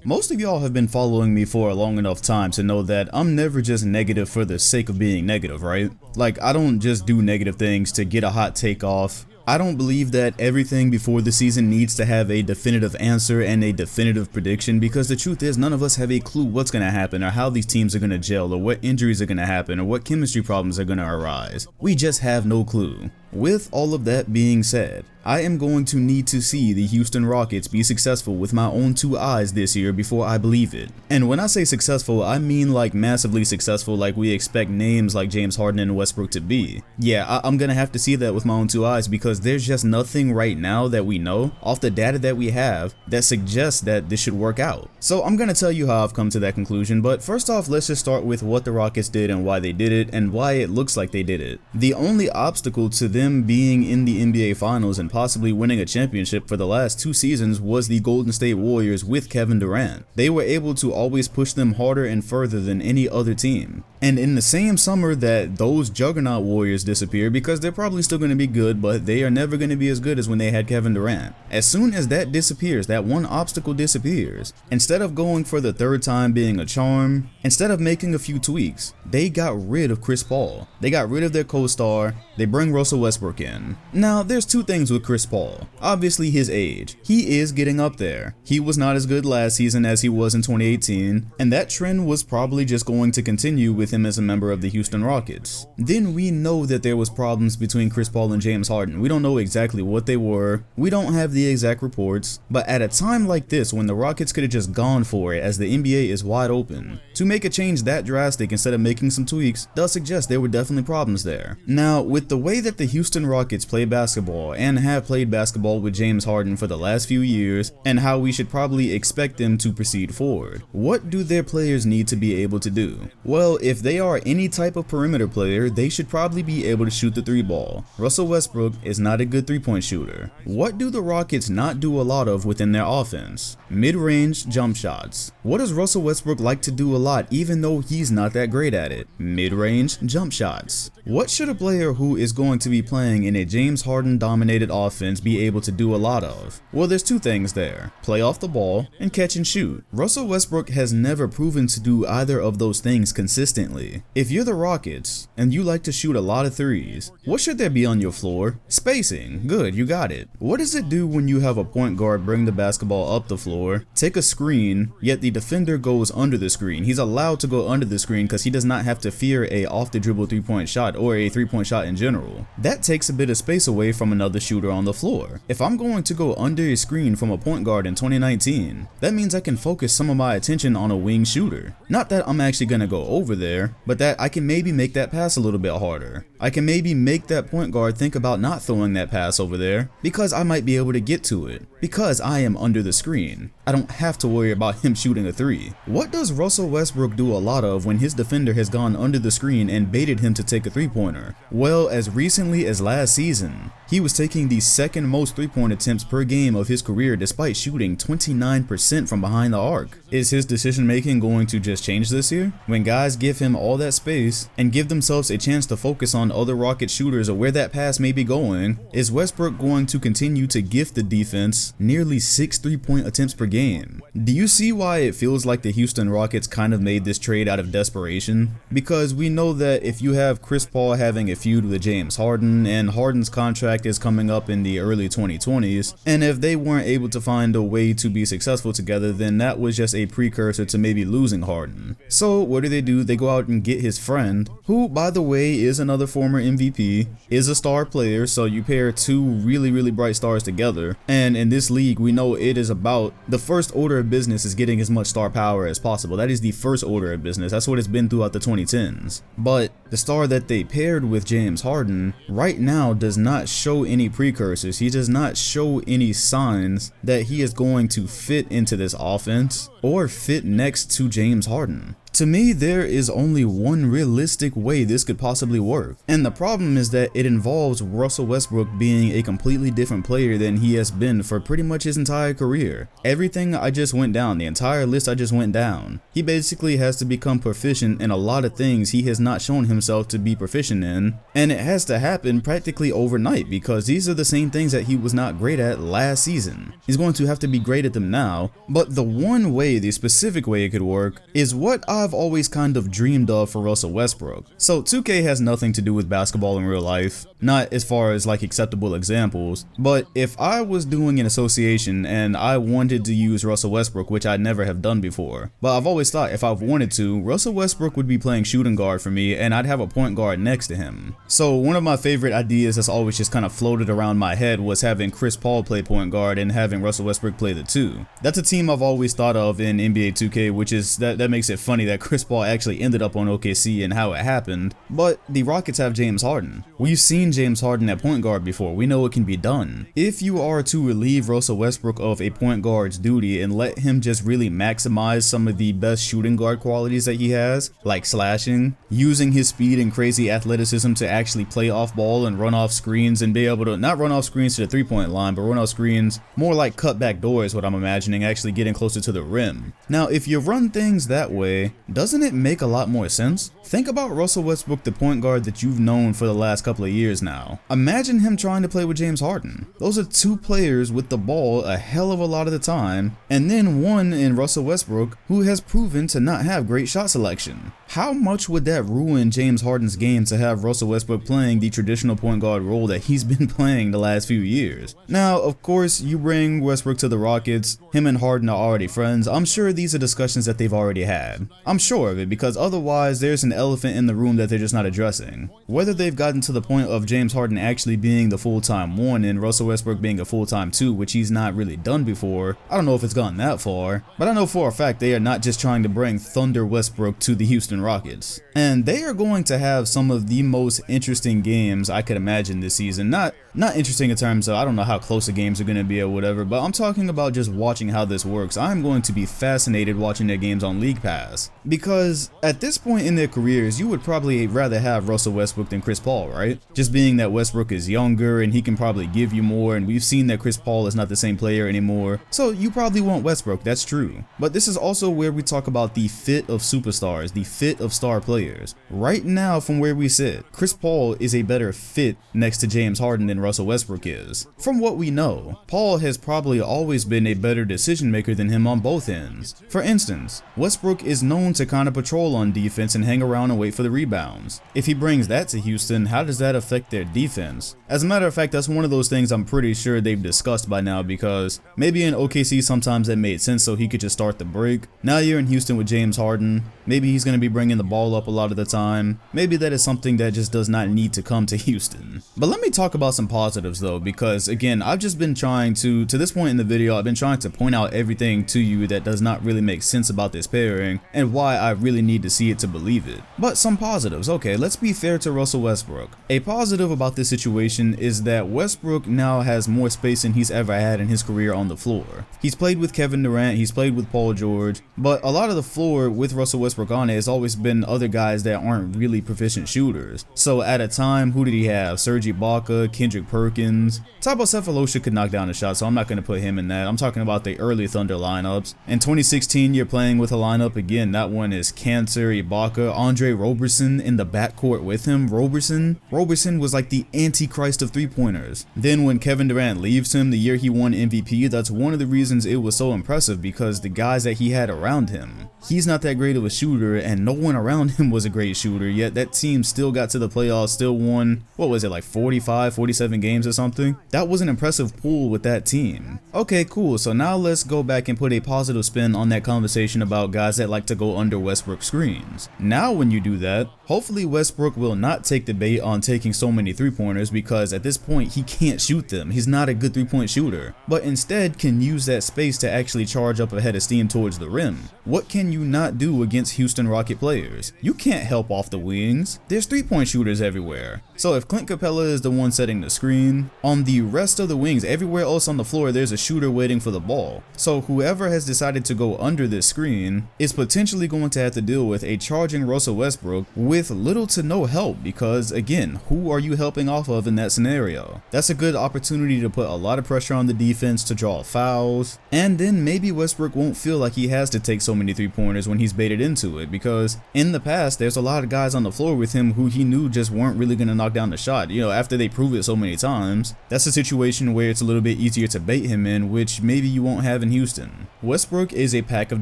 Most of y'all have been following me for a long enough time to know that I'm never just negative for the sake of being negative, right? Like, I don't just do negative things to get a hot take off. I don't believe that everything before the season needs to have a definitive answer and a definitive prediction, because the truth is none of us have a clue what's going to happen or how these teams are going to gel or what injuries are going to happen or what chemistry problems are going to arise. We just have no clue. With all of that being said, I am going to need to see the Houston Rockets be successful with my own two eyes this year before I believe it. And when I say successful, I mean like massively successful, like we expect names like James Harden and Westbrook to be. Yeah, I'm gonna have to see that with my own two eyes, because there's just nothing right now that we know off the data that we have that suggests that this should work out. So I'm gonna tell you how I've come to that conclusion, but first off, let's just start with what the Rockets did and why they did it and why it looks like they did it. The only obstacle to them being in the NBA Finals and possibly winning a championship for the last 2 seasons was the Golden State Warriors with Kevin Durant. They were able to always push them harder and further than any other team. And in the same summer that those juggernaut Warriors disappeared, because they're probably still going to be good, but they are never going to be as good as when they had Kevin Durant. As soon as that disappears, that one obstacle disappears, instead of going for the third time being a charm, instead of making a few tweaks, they got rid of Chris Paul. They got rid of their co-star. They bring Russell Westbrook in. Now, there's two things with Chris Paul. Obviously, his age. He is getting up there. He was not as good last season as he was in 2018, and that trend was probably just going to continue with him as a member of the Houston Rockets. Then we know that there was problems between Chris Paul and James Harden. We don't know exactly what they were. We don't have the exact reports, but at a time like this, when the Rockets could have just gone for it as the NBA is wide open, to make a change that drastic instead of making some tweaks does suggest there were definitely problems there. Now, with the way that the Houston Rockets play basketball and have played basketball with James Harden for the last few years, and how we should probably expect them to proceed forward, what do their players need to be able to do? Well, if they are any type of perimeter player, they should probably be able to shoot the 3 ball. Russell Westbrook is not a good 3-point shooter. What do the Rockets not do a lot of within their offense? Mid-range jump shots. What does Russell Westbrook like to do a lot, even though he's not that great at it? Mid-range jump shots. What should a player who is going to be playing in a James Harden dominated offense be able to do a lot of? Well, there's two things there: play off the ball and catch and shoot. Russell Westbrook has never proven to do either of those things consistently. If you're the Rockets and you like to shoot a lot of threes, what should there be on your floor? Spacing. Good, you got it. What does it do when you have a point guard bring the basketball up the floor, take a screen, yet the defender goes under the screen? He's allowed to go under the screen because he does not have to fear a off the dribble 3-point shot or a 3-point shot in general. That takes a bit of space away from another shooter on the floor. If I'm going to go under a screen from a point guard in 2019, that means I can focus some of my attention on a wing shooter. Not that I'm actually going to go over there, but that I can maybe make that pass a little bit harder. I can maybe make that point guard think about not throwing that pass over there, because I might be able to get to it, because I am under the screen. I don't have to worry about him shooting a 3. What does Russell Westbrook do a lot of when his defender has gone under the screen and baited him to take a 3-pointer? Well, as recently as last season, he was taking the second most 3-point attempts per game of his career despite shooting 29% from behind the arc. Is his decision making going to just change this year? When guys give him all that space and give themselves a chance to focus on other Rocket shooters or where that pass may be going, is Westbrook going to continue to gift the defense nearly 6 3-point attempts per game? Do you see why it feels like the Houston Rockets kind of made this trade out of desperation? Because we know that if you have Chris Paul having a feud with James Harden, and Harden's contract is coming up in the early 2020s, and if they weren't able to find a way to be successful together, then that was just a precursor to maybe losing Harden. So what do? They go out and get his friend, who by the way is another former MVP, is a star player, so you pair two really bright stars together, and in this league we know it is about the first order of business is getting as much star power as possible. That is the first order of business. That's what it's been throughout the 2010s. But the star that they paired with James Harden right now does not show any precursors. He does not show any signs that he is going to fit into this offense or fit next to James Harden. To me, there is only one realistic way this could possibly work, and the problem is that it involves Russell Westbrook being a completely different player than he has been for pretty much his entire career. Everything I just went down, the entire list I just went down, he basically has to become proficient in a lot of things he has not shown himself to be proficient in, and it has to happen practically overnight because these are the same things that he was not great at last season. He's going to have to be great at them now, but the one way, the specific way it could work, is what I've always kind of dreamed of for Russell Westbrook. So 2K has nothing to do with basketball in real life, not as far as like acceptable examples, but if I was doing an association and I wanted to use Russell Westbrook, which I never have done before, but I've always thought if I've wanted to, Russell Westbrook would be playing shooting guard for me and I'd have a point guard next to him. So one of my favorite ideas that's always just kind of floated around my head was having Chris Paul play point guard and having Russell Westbrook play the 2. That's a team I've always thought of in NBA 2K, which is that makes it funny that Chris Paul actually ended up on OKC and how it happened. But the Rockets have James Harden. We've seen James Harden at point guard before. We know it can be done. If you are to relieve Russell Westbrook of a point guard's duty and let him just really maximize some of the best shooting guard qualities that he has, like slashing, using his speed and crazy athleticism to actually play off ball and run off screens and be able to not run off screens to the three-point line, but run off screens more like cut back doors, what I'm imagining, actually getting closer to the rim. Now, if you run things that way, doesn't it make a lot more sense? Think about Russell Westbrook, the point guard that you've known for the last couple of years now. Imagine him trying to play with James Harden. Those are two players with the ball a hell of a lot of the time, and then one in Russell Westbrook who has proven to not have great shot selection. How much would that ruin James Harden's game to have Russell Westbrook playing the traditional point guard role that he's been playing the last few years? Now, of course, you bring Westbrook to the Rockets, him and Harden are already friends. I'm sure these are discussions that they've already had. I'm sure of it, because otherwise there's an elephant in the room that they're just not addressing. Whether they've gotten to the point of James Harden actually being the full-time 1 and Russell Westbrook being a full-time 2, which he's not really done before, I don't know if it's gotten that far, but I know for a fact they are not just trying to bring Thunder Westbrook to the Houston Rockets. And they are going to have some of the most interesting games I could imagine this season. Not interesting in terms of I don't know how close the games are going to be or whatever, but I'm talking about just watching how this works. I'm going to be fascinated watching their games on League Pass, because at this point in their careers, you would probably rather have Russell Westbrook than Chris Paul, right? Just being that Westbrook is younger and he can probably give you more, and we've seen that Chris Paul is not the same player anymore, so you probably want Westbrook, that's true. But this is also where we talk about the fit of superstars, the fit of star players. Right now, from where we sit, Chris Paul is a better fit next to James Harden than Russell Westbrook is. From what we know, Paul has probably always been a better decision maker than him on both ends. For instance, Westbrook is known to kind of patrol on defense and hang around and wait for the rebounds. If he brings that to Houston, how does that affect their defense? As a matter of fact, that's one of those things I'm pretty sure they've discussed by now, because maybe in OKC sometimes that made sense so he could just start the break. Now you're in Houston with James Harden. Maybe he's going to be bringing the ball up a lot of the time. Maybe that is something that just does not need to come to Houston. But let me talk about some positives though, because again, I've just been trying to this point in the video, I've been trying to point out everything to you that does not really make sense about this pairing and why I really need to see it to believe it. But some positives. Okay, let's be fair to Russell Westbrook. A positive about this situation is that Westbrook now has more space than he's ever had in his career on the floor. He's played with Kevin Durant, he's played with Paul George, but a lot of the floor with Russell Westbrook on it has always been other guys that aren't really proficient shooters. So at a time, who did he have? Serge Ibaka, Kendrick Perkins. Thabo Sefolosha could knock down a shot, so I'm not going to put him in that. I'm talking about the early Thunder lineups. In 2016, you're playing with a lineup again. That one is Cancer, Ibaka, Andre Roberson in the backcourt with him. Roberson was like the antichrist of three-pointers. Then when Kevin Durant leaves him the year he won MVP, that's one of the reasons it was so impressive, because the guys that he had around him. He's not that great of a shooter, and no one around him was a great shooter, yet that team still got to the playoffs, still won, what was it, like 45, 47 games or something? That was an impressive pool with that team. Okay, cool, so now let's go back and put a positive spin on that conversation about guys that like to go under Westbrook screens. Now when you do that, hopefully Westbrook will not take the bait on taking so many three-pointers, because at this point he can't shoot them. He's not a good three-point shooter, but instead can use that space to actually charge up a head of steam towards the rim. What can you not do against Houston Rocket players. You can't help off the wings. There's 3-point shooters everywhere. So if Clint Capella is the one setting the screen, on the rest of the wings, everywhere else on the floor, there's a shooter waiting for the ball. So whoever has decided to go under this screen is potentially going to have to deal with a charging Russell Westbrook with little to no help, because again, who are you helping off of in that scenario? That's a good opportunity to put a lot of pressure on the defense to draw fouls, and then maybe Westbrook won't feel like he has to take so many 3-pointers when he's baited into it, because in the past there's a lot of guys on the floor with him who he knew just weren't really going to knock down the shot. You know, after they prove it so many times, that's a situation where it's a little bit easier to bait him in, which maybe you won't have in Houston. Westbrook is a pack of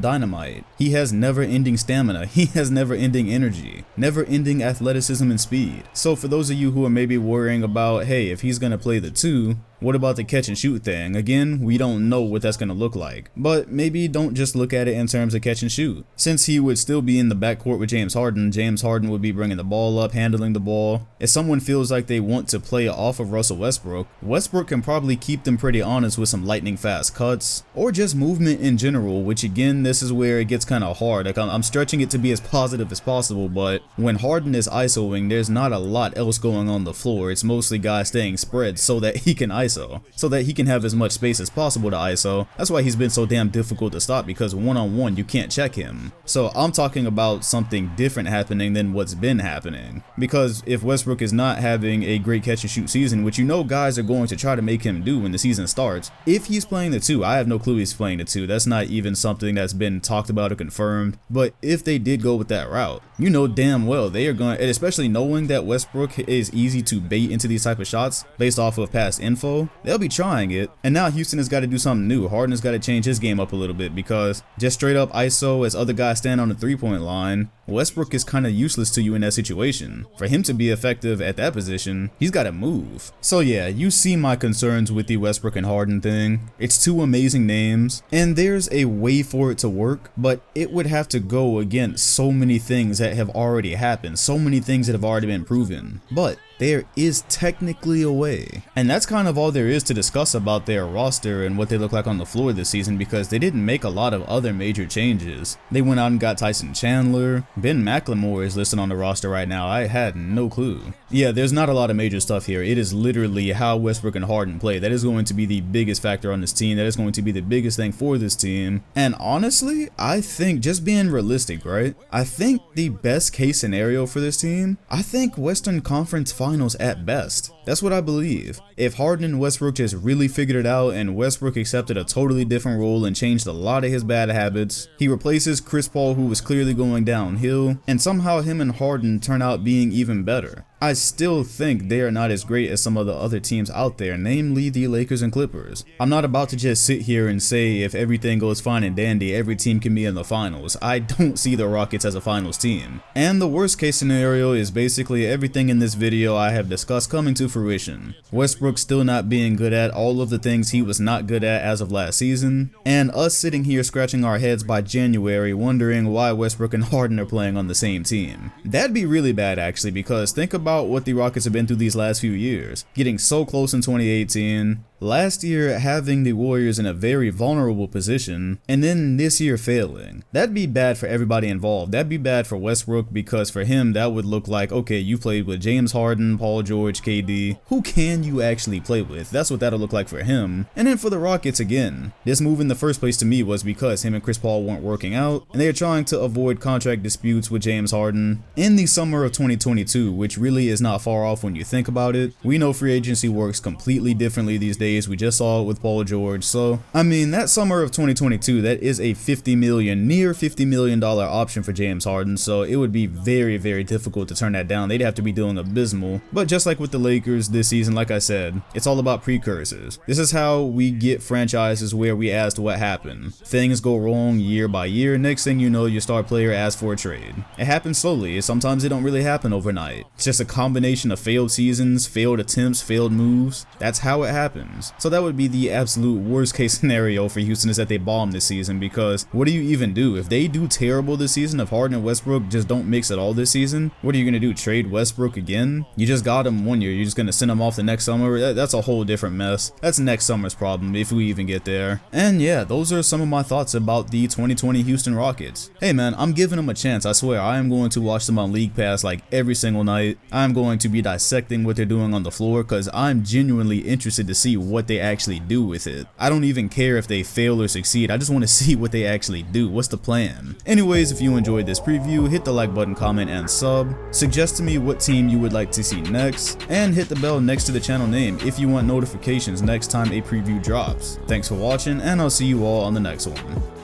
dynamite. He has never-ending stamina, he has never-ending energy, never-ending athleticism and speed. So for those of you who are maybe worrying about, hey, if he's going to play the 2, what about the catch and shoot thing? Again, we don't know what that's going to look like, but maybe don't just look at it in terms of catch and shoot. Since he would still be in the backcourt with James Harden would be bringing the ball up, handling the ball. If someone feels like they want to play off of Russell Westbrook, Westbrook can probably keep them pretty honest with some lightning fast cuts, or just movement in general, which again, this is where it gets kind of hard. Like I'm stretching it to be as positive as possible, but when Harden is ISOing, there's not a lot else going on the floor. It's mostly guys staying spread so that he can ISO. So that he can have as much space as possible to ISO. That's why he's been so damn difficult to stop, because one-on-one you can't check him. So I'm talking about something different happening than what's been happening, because if Westbrook is not having a great catch and shoot season, which you know guys are going to try to make him do when the season starts, if he's playing the 2, I have no clue he's playing the 2, that's not even something that's been talked about or confirmed, but if they did go with that route, you know damn well they are going, and especially knowing that Westbrook is easy to bait into these type of shots based off of past info, they'll be trying it. And now Houston has got to do something new. Harden has got to change his game up a little bit, because just straight up ISO as other guys stand on the 3-point line, Westbrook is kind of useless to you in that situation. For him to be effective at that position, he's got to move. So yeah, you see my concerns with the Westbrook and Harden thing. It's 2 amazing names, and there's a way for it to work, but it would have to go against so many things that have already happened, so many things that have already been proven. But there is technically a way. And that's kind of all there is to discuss about their roster and what they look like on the floor this season, because they didn't make a lot of other major changes. They went out and got Tyson Chandler. Ben McLemore is listed on the roster right now. I had no clue. Yeah, there's not a lot of major stuff here. It is literally how Westbrook and Harden play. That is going to be the biggest factor on this team. That is going to be the biggest thing for this team. And honestly, I think, just being realistic, right? I think the best case scenario for this team, I think Western Conference Finals at best. That's what I believe. If Harden and Westbrook just really figured it out, and Westbrook accepted a totally different role and changed a lot of his bad habits, he replaces Chris Paul, who was clearly going downhill, and somehow him and Harden turn out being even better. I still think they are not as great as some of the other teams out there, namely the Lakers and Clippers. I'm not about to just sit here and say if everything goes fine and dandy, every team can be in the finals. I don't see the Rockets as a finals team. And the worst case scenario is basically everything in this video I have discussed coming to fruition. Westbrook still not being good at all of the things he was not good at as of last season, and us sitting here scratching our heads by January wondering why Westbrook and Harden are playing on the same team. That'd be really bad actually, because think about what the Rockets have been through these last few years. Getting so close in 2018, last year having the Warriors in a very vulnerable position, and then this year failing. That'd be bad for everybody involved. That'd be bad for Westbrook, because for him that would look like, okay, you played with James Harden, Paul George, KD. Who can you actually play with? That's what that'll look like for him. And then for the Rockets, again, this move in the first place to me was because him and Chris Paul weren't working out, and they are trying to avoid contract disputes with James Harden in the summer of 2022, which really is not far off when you think about it. We know free agency works completely differently these days. We just saw it with Paul George. So, I mean, that summer of 2022, that is a near $50 million option for James Harden. So it would be very, very difficult to turn that down. They'd have to be doing abysmal. But just like with the Lakers this season, like I said, it's all about precursors. This is how we get franchises where we asked what happened. Things go wrong year by year. Next thing you know, your star player asks for a trade. It happens slowly. Sometimes it don't really happen overnight. It's just a combination of failed seasons, failed attempts, failed moves. That's how it happened. wins. So that would be the absolute worst case scenario for Houston, is that they bomb this season, because what do you even do? If they do terrible this season, if Harden and Westbrook just don't mix at all this season, what are you going to do? Trade Westbrook again? You just got him 1 year. You're just going to send him off the next summer? That's a whole different mess. That's next summer's problem, if we even get there. And yeah, those are some of my thoughts about the 2020 Houston Rockets. Hey man, I'm giving them a chance. I swear, I am going to watch them on League Pass like every single night. I'm going to be dissecting what they're doing on the floor, because I'm genuinely interested to see what they actually do with it. I don't even care if they fail or succeed. I just want to see what they actually do. What's the plan? Anyways, if you enjoyed this preview, hit the like button, comment, and sub. Suggest to me what team you would like to see next, and hit the bell next to the channel name if you want notifications next time a preview drops. Thanks for watching, and I'll see you all on the next one.